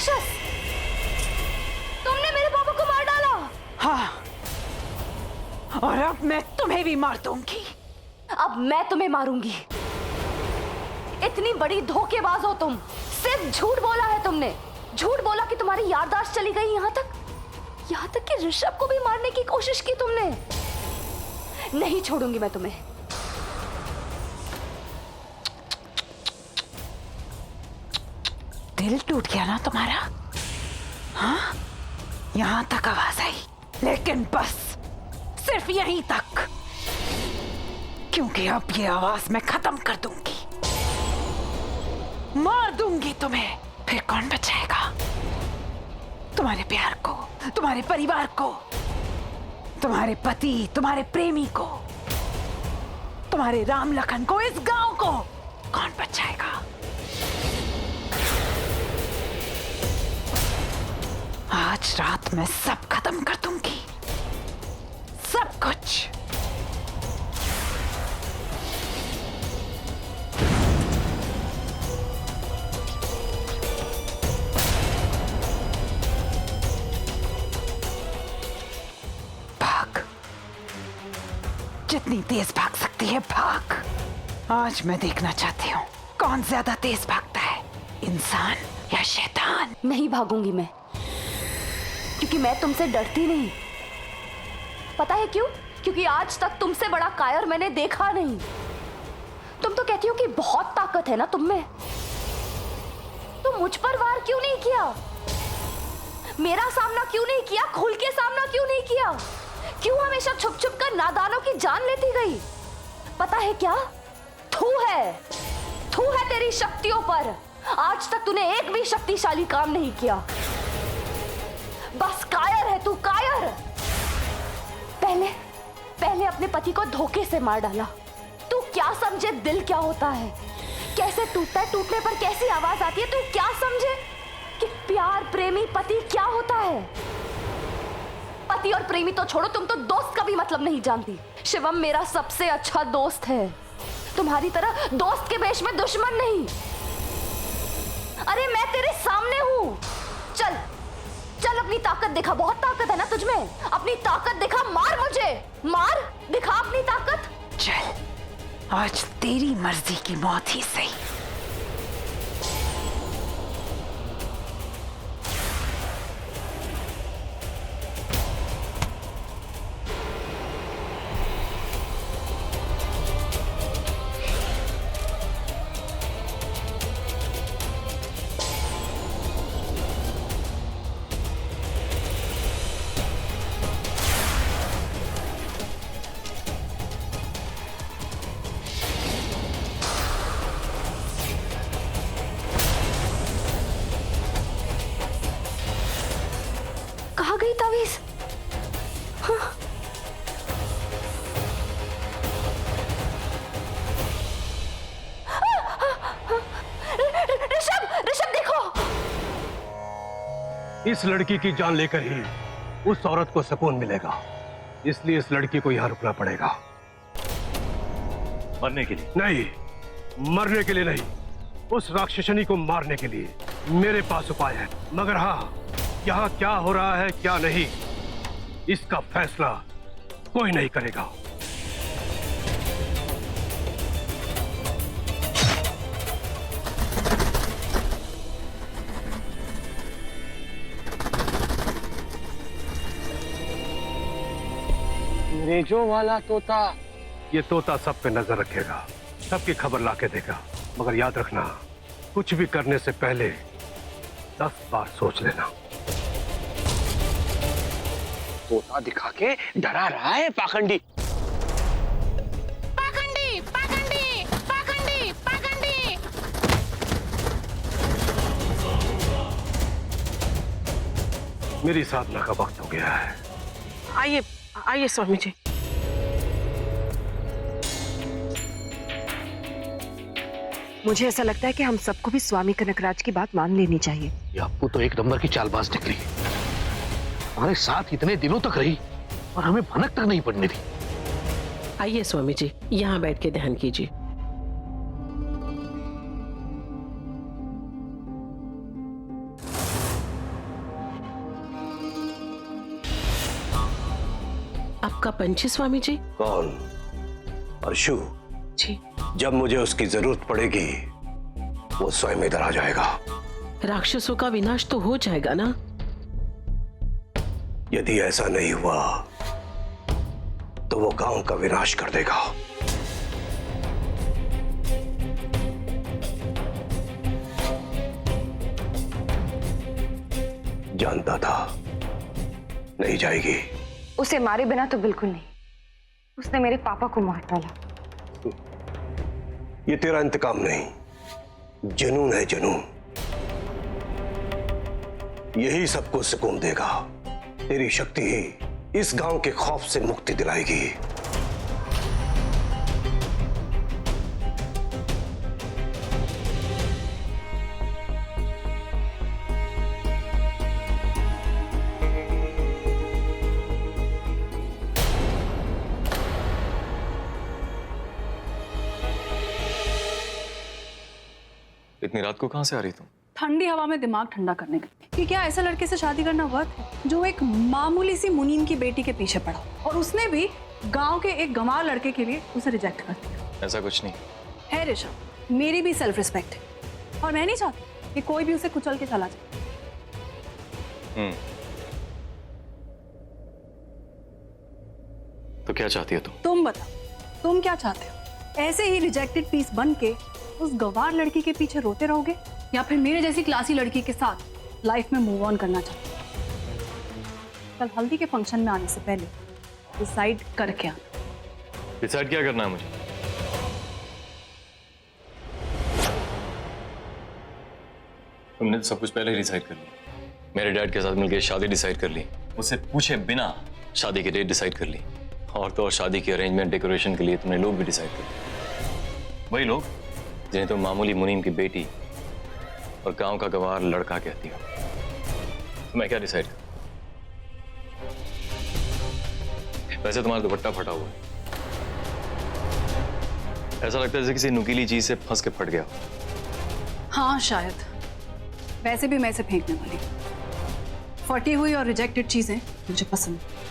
राक्षस, तुमने मेरे पापा को मार डाला। हाँ, और अब मैं तुम्हें भी मार दूंगी। अब मैं तुम्हें मारूंगी। इतनी बड़ी धोखेबाज हो तुम। सिर्फ झूठ बोला है तुमने। झूठ बोला कि तुम्हारी याददाश्त चली गई। यहाँ तक कि ऋषभ को भी मारने की कोशिश की तुमने। नहीं छोड़ूंगी मैं तुम्हें। दिल टूट गया ना तुम्हारा? हाँ, यहां तक आवाज आई, लेकिन बस सिर्फ यहीं तक, क्योंकि अब ये आवाज मैं खत्म कर दूंगी। मार दूंगी तुम्हें। फिर कौन बचाएगा तुम्हारे प्यार को, तुम्हारे परिवार को, तुम्हारे पति, तुम्हारे प्रेमी को, तुम्हारे राम लखन को, इस गांव को? कौन बचाएगा? आज रात में सब खत्म कर दूंगी, सब कुछ। भाग, जितनी तेज भाग सकती है भाग। आज मैं देखना चाहती हूँ कौन ज्यादा तेज भागता है, इंसान या शैतान। नहीं भागूंगी मैं, क्योंकि मैं तुमसे डरती नहीं। पता है क्यों? क्योंकि आज तक तुमसे बड़ा कायर मैंने देखा नहीं। तुम तो कहती हो कि बहुत ताकत है ना तुम में, तो मुझ पर वार क्यों नहीं किया? मेरा सामना क्यों नहीं किया? खुल के सामना क्यों नहीं किया? क्यों हमेशा छुप छुप कर नादानों की जान लेती गई? पता है क्या? थू है तेरी शक्तियों पर। आज तक तूने एक भी शक्तिशाली काम नहीं किया। बस कायर है तू, कायर। पहले अपने पति को धोखे से मार डाला। तू क्या समझे दिल क्या होता है, कैसे टूटता है, टूटने पर कैसी आवाज आती है? तू क्या समझे कि प्यार, प्रेमी, पति क्या होता है? पति और प्रेमी तो छोड़ो, तुम तो दोस्त का भी मतलब नहीं जानती। शिवम मेरा सबसे अच्छा दोस्त है, तुम्हारी तरह दोस्त के वेश में दुश्मन नहीं। अरे मैं तेरे सामने हूं। चल चल अपनी ताकत दिखा। बहुत ताकत है ना तुझमें, अपनी ताकत दिखा। मार मुझे, मार, दिखा अपनी ताकत। चल, आज तेरी मर्जी की मौत ही सही। कहाँ गई तावीज? हाँ। ऋषभ देखो। इस लड़की की जान लेकर ही उस औरत को सुकून मिलेगा, इसलिए इस लड़की को यहां रुकना पड़ेगा। मरने के लिए नहीं, मरने के लिए नहीं, उस राक्षसनी को मारने के लिए मेरे पास उपाय है। मगर हाँ, यहाँ क्या हो रहा है क्या नहीं, इसका फैसला कोई नहीं करेगा। अंग्रेजों वाला तोता। ये तोता सब पे नजर रखेगा, सबकी खबर लाके देगा। मगर याद रखना, कुछ भी करने से पहले 10 बार सोच लेना। तोता दिखा के डरा रहा है पाखंडी। पाखंडी, पाखंडी, पाखंडी, पाखंडी। मेरी साधना का वक्त हो गया है। आइए आइए स्वामी जी। मुझे ऐसा लगता है कि हम सबको भी स्वामी कनकराज की बात मान लेनी चाहिए। ये अप्पू तो एक नंबर की चालबाज निकली, हमारे साथ इतने दिनों तक रही और हमें भनक तक नहीं पड़ने दी। आइए स्वामी जी, यहाँ बैठ के ध्यान कीजिए। आपका पंच स्वामी जी। कौन? परशु? जी। जब मुझे उसकी जरूरत पड़ेगी वो स्वयं इधर आ जाएगा। राक्षसों का विनाश तो हो जाएगा ना? यदि ऐसा नहीं हुआ तो वो गांव का विनाश कर देगा। जानता था नहीं जाएगी। उसे मारे बिना तो बिल्कुल नहीं। उसने मेरे पापा को मार डाला। ये तेरा इंतकाम नहीं, जुनून है, जुनून। यही सबको सुकून देगा। तेरी शक्ति ही इस गांव के खौफ से मुक्ति दिलाएगी। इतनी रात को कहां से आ रही तुम? ठंडी हवा में दिमाग ठंडा करने के लिए कि क्या ऐसा लड़के से शादी करना वर्थ है जो एक मामूली सी मुनीम की बेटी के पीछे पड़ा और उसने भी गांव के एक गंवार लड़के के लिए उसे रिजेक्ट कर दिया। ऐसा कुछ नहीं है ऋषभ, मेरी भी सेल्फ रिस्पेक्ट है और मैं नहीं चाहती कि कोई भी उसे कुचल के चला जाए। तो क्या चाहती है तुम? तुम बताओ, तुम क्या चाहते हो? ऐसे ही रिजेक्टेड पीस बन के उस गंवार लड़की के पीछे रोते रहोगे या फिर मेरे जैसी क्लासी लड़की के साथ लाइफ में मूव ऑन करना चाहते हो? कल हल्दी के फंक्शन में आने से पहले डिसाइड करके आना। डिसाइड क्या करना है मुझे? तुमने तो सब कुछ पहले ही डिसाइड कर लिया। मेरे डैड के साथ मिलकर शादी डिसाइड कर ली, उससे पूछे बिना शादी की डेट डिसाइड कर ली, और तो और शादी की अरेंजमेंट डेकोरेशन के लिए तुमने लोग भी डिसाइड कर लिए। वही लोग जिन्हें तुम मामूली मुनीम की बेटी और गांव का गंवार लड़का कहती हो। तो मैं क्या डिसाइड करूं? वैसे तुम्हारा दुपट्टा फटा हुआ है, ऐसा लगता है जैसे किसी नुकीली चीज से फंस के फट गया। हाँ शायद, वैसे भी मैं इसे फेंकने वाली हूँ। फटी हुई और रिजेक्टेड चीजें मुझे पसंद है।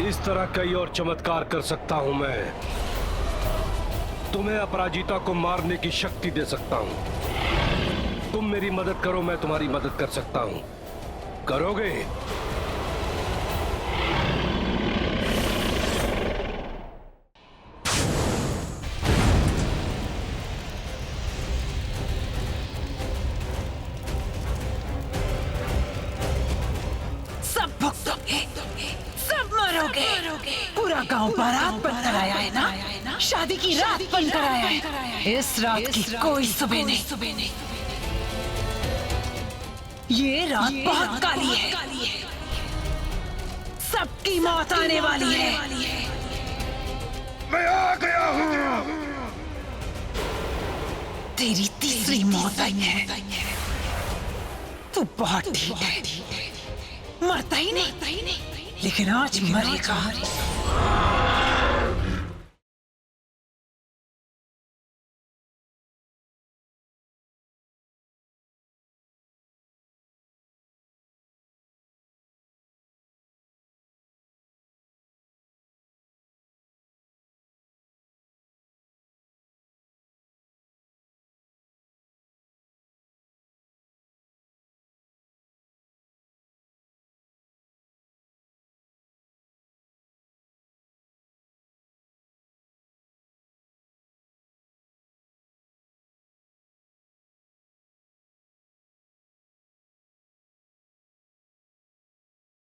इस तरह कई और चमत्कार कर सकता हूं मैं। तुम्हें अपराजिता को मारने की शक्ति दे सकता हूं। तुम मेरी मदद करो, मैं तुम्हारी मदद कर सकता हूं। करोगे? सब भुगतोगे, सब मरोगे। पूरा गांव बारात बनकर आया है ना? शादी की रात बनकर आया है। इस रात की कोई सुबह नहीं। ये रात बहुत काली है। सबकी मौत आने वाली है। मैं आ गया हूं। तेरी तीसरी मौत आई है। तू बहुत ठीक है, मरता ही नहीं, लेकिन आज मरेगा।